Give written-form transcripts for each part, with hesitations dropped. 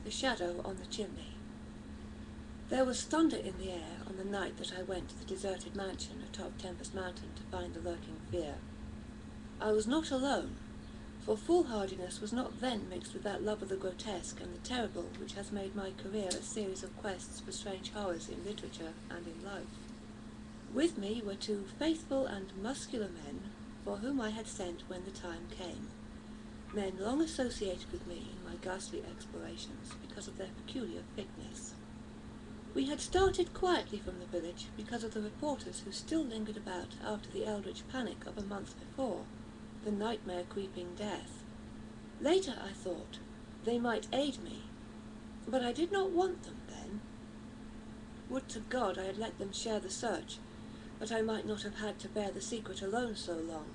the shadow on the chimney. There was thunder in the air on the night that I went to the deserted mansion atop Tempest Mountain to find the lurking fear. I was not alone, for foolhardiness was not then mixed with that love of the grotesque and the terrible which has made my career a series of quests for strange horrors in literature and in life. With me were two faithful and muscular men for whom I had sent when the time came, men long associated with me in my ghastly explorations because of their peculiar fitness. We had started quietly from the village because of the reporters who still lingered about after the eldritch panic of a month before, the nightmare-creeping death. Later, I thought, they might aid me, but I did not want them then. Would to God I had let them share the search, that I might not have had to bear the secret alone so long,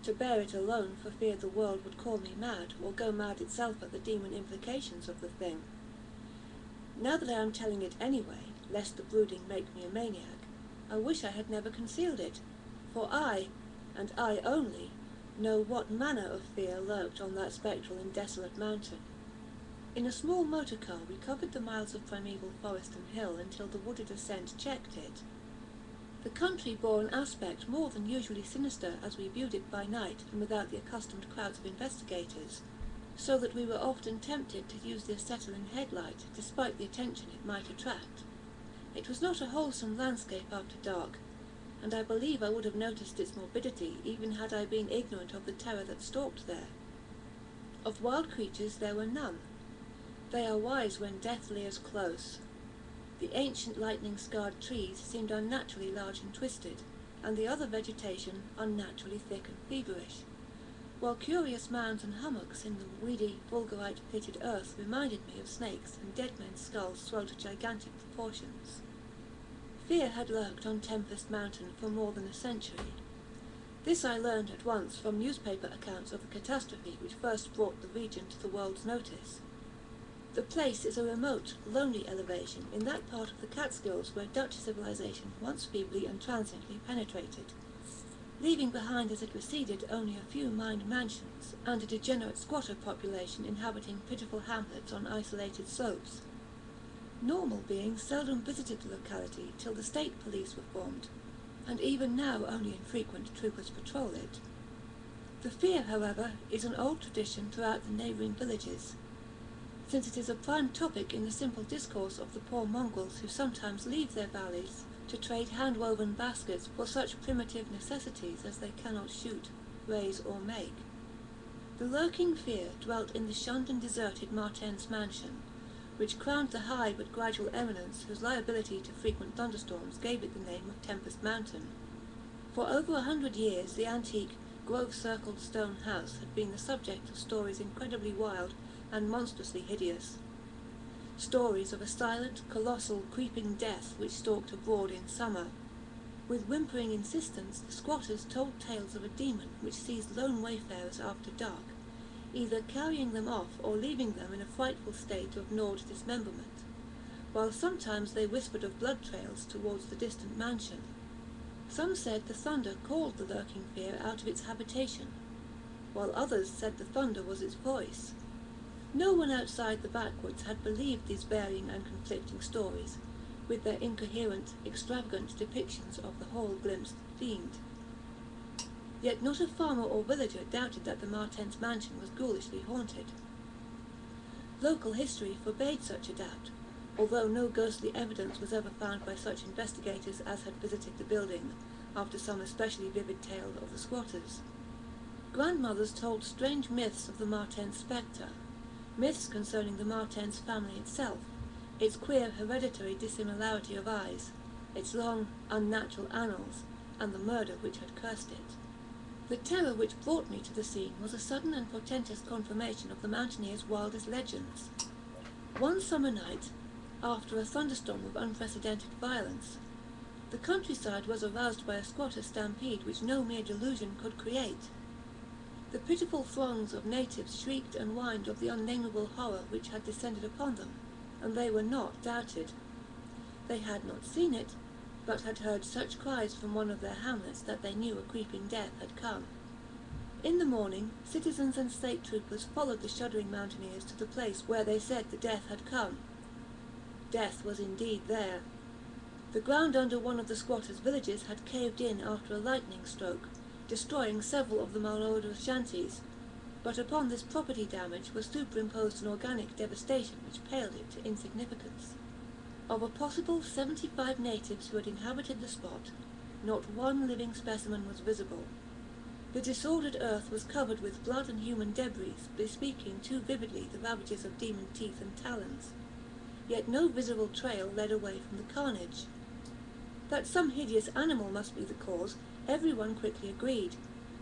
to bear it alone for fear the world would call me mad, or go mad itself at the demon implications of the thing. Now that I am telling it anyway, lest the brooding make me a maniac, I wish I had never concealed it, for I, and I only, know what manner of fear lurked on that spectral and desolate mountain. In a small motor car we covered the miles of primeval forest and hill until the wooded ascent checked it. The country bore an aspect more than usually sinister as we viewed it by night and without the accustomed crowds of investigators, so that we were often tempted to use the acetylene headlight, despite the attention it might attract. It was not a wholesome landscape after dark, and I believe I would have noticed its morbidity even had I been ignorant of the terror that stalked there. Of wild creatures there were none. They are wise when death leers close. The ancient lightning-scarred trees seemed unnaturally large and twisted, and the other vegetation unnaturally thick and feverish, while curious mounds and hummocks in the weedy, fulgurite-pitted earth reminded me of snakes and dead men's skulls swelled to gigantic proportions. Fear had lurked on Tempest Mountain for more than a century. This I learned at once from newspaper accounts of the catastrophe which first brought the region to the world's notice. The place is a remote, lonely elevation in that part of the Catskills where Dutch civilization once feebly and transiently penetrated, leaving behind as it receded only a few mined mansions and a degenerate squatter population inhabiting pitiful hamlets on isolated slopes. Normal beings seldom visited the locality till the state police were formed, and even now only infrequent troopers patrol it. The fear, however, is an old tradition throughout the neighbouring villages, since it is a prime topic in the simple discourse of the poor mongrels who sometimes leave their valleys to trade hand-woven baskets for such primitive necessities as they cannot shoot, raise, or make. The lurking fear dwelt in the shunned and deserted Martens mansion, which crowned the high but gradual eminence whose liability to frequent thunderstorms gave it the name of Tempest Mountain. For over 100 years the antique, grove-circled stone house had been the subject of stories incredibly wild and monstrously hideous. Stories of a silent, colossal, creeping death which stalked abroad in summer. With whimpering insistence, the squatters told tales of a demon which seized lone wayfarers after dark, either carrying them off or leaving them in a frightful state of gnawed dismemberment, while sometimes they whispered of blood trails towards the distant mansion. Some said the thunder called the lurking fear out of its habitation, while others said the thunder was its voice. No one outside the backwoods had believed these varying and conflicting stories, with their incoherent, extravagant depictions of the whole glimpsed fiend. Yet not a farmer or villager doubted that the Martens mansion was ghoulishly haunted. Local history forbade such a doubt, although no ghostly evidence was ever found by such investigators as had visited the building, after some especially vivid tale of the squatters. Grandmothers told strange myths of the Martens spectre, myths concerning the Martens family itself, its queer hereditary dissimilarity of eyes, its long, unnatural annals, and the murder which had cursed it. The terror which brought me to the scene was a sudden and portentous confirmation of the mountaineer's wildest legends. One summer night, after a thunderstorm of unprecedented violence, the countryside was aroused by a squatter stampede which no mere delusion could create. The pitiful throngs of natives shrieked and whined of the unnameable horror which had descended upon them, and they were not doubted. They had not seen it, but had heard such cries from one of their hamlets that they knew a creeping death had come. In the morning, citizens and state troopers followed the shuddering mountaineers to the place where they said the death had come. Death was indeed there. The ground under one of the squatters' villages had caved in after a lightning stroke, destroying several of the malodorous shanties, but upon this property damage was superimposed an organic devastation which paled it to insignificance. Of a possible 75 natives who had inhabited the spot, not one living specimen was visible. The disordered earth was covered with blood and human debris, bespeaking too vividly the ravages of demon teeth and talons. Yet no visible trail led away from the carnage. That some hideous animal must be the cause, everyone quickly agreed,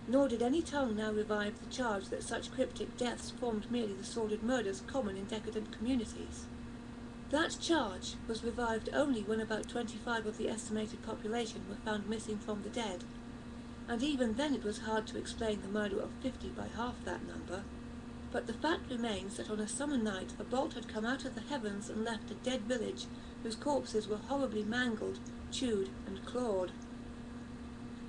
nor did any tongue now revive the charge that such cryptic deaths formed merely the sordid murders common in decadent communities. That charge was revived only when about 25 of the estimated population were found missing from the dead, and even then it was hard to explain the murder of 50 by half that number. But the fact remains that on a summer night a bolt had come out of the heavens and left a dead village whose corpses were horribly mangled, chewed, and clawed.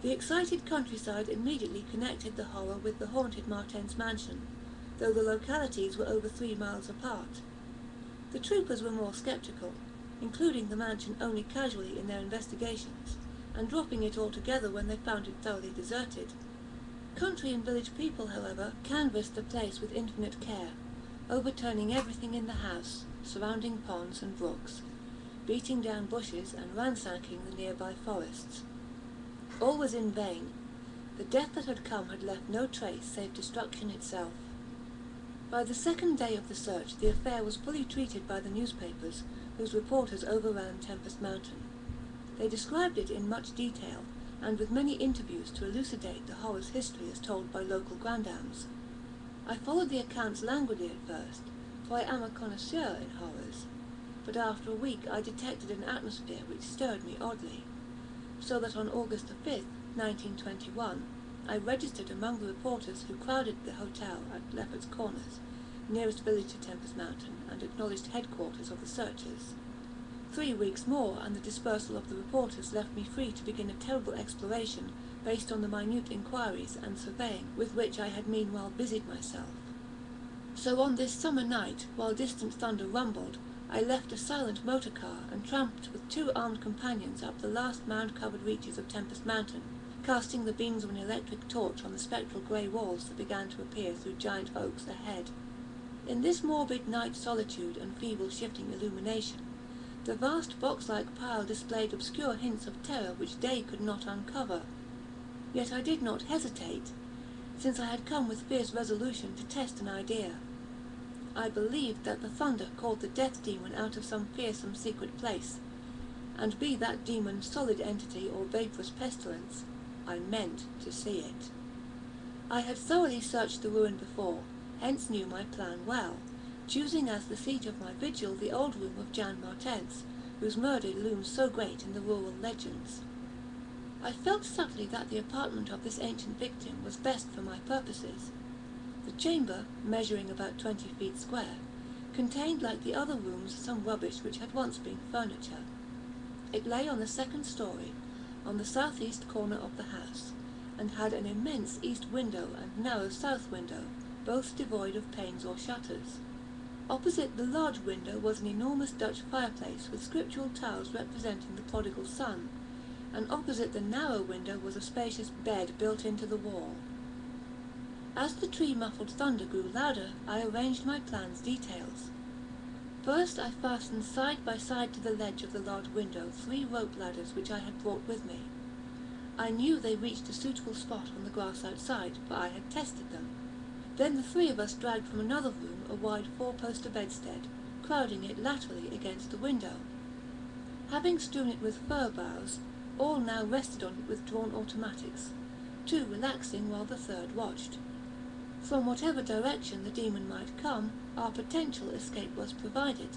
The excited countryside immediately connected the horror with the haunted Martens mansion, though the localities were over 3 miles apart. The troopers were more sceptical, including the mansion only casually in their investigations, and dropping it altogether when they found it thoroughly deserted. Country and village people, however, canvassed the place with infinite care, overturning everything in the house, surrounding ponds and brooks, beating down bushes and ransacking the nearby forests. All was in vain. The death that had come had left no trace save destruction itself. By the second day of the search, the affair was fully treated by the newspapers, whose reporters overran Tempest Mountain. They described it in much detail, and with many interviews to elucidate the horror's history as told by local grandams. I followed the accounts languidly at first, for I am a connoisseur in horrors, but after a week I detected an atmosphere which stirred me oddly, so that on August the 5th, 1921, I registered among the reporters who crowded the hotel at Leopard's Corners, nearest village to Tempest Mountain, and acknowledged headquarters of the searchers. 3 weeks more, and the dispersal of the reporters left me free to begin a terrible exploration based on the minute inquiries and surveying with which I had meanwhile busied myself. So on this summer night, while distant thunder rumbled, I left a silent motor car and tramped with 2 armed companions up the last mound-covered reaches of Tempest Mountain, casting the beams of an electric torch on the spectral grey walls that began to appear through giant oaks ahead. In this morbid night solitude and feeble shifting illumination, the vast box-like pile displayed obscure hints of terror which day could not uncover. Yet I did not hesitate, since I had come with fierce resolution to test an idea. I believed that the thunder called the death demon out of some fearsome secret place, and be that demon solid entity or vaporous pestilence, I meant to see it. I had thoroughly searched the ruin before, hence knew my plan well, choosing as the seat of my vigil the old room of Jan Martens, whose murder looms so great in the rural legends. I felt subtly that the apartment of this ancient victim was best for my purposes. The chamber, measuring about 20 feet square, contained, like the other rooms, some rubbish which had once been furniture. It lay on the 2nd story, on the southeast corner of the house, and had an immense east window and narrow south window, both devoid of panes or shutters. Opposite the large window was an enormous Dutch fireplace with scriptural tiles representing the prodigal son, and opposite the narrow window was a spacious bed built into the wall. As the tree-muffled thunder grew louder, I arranged my plan's details. First I fastened side by side to the ledge of the large window 3 rope ladders which I had brought with me. I knew they reached a suitable spot on the grass outside, for I had tested them. Then the 3 of us dragged from another room a wide 4-poster bedstead, crowding it laterally against the window. Having strewn it with fir boughs, all now rested on it with drawn automatics, 2 relaxing while the 3rd watched. From whatever direction the demon might come, our potential escape was provided.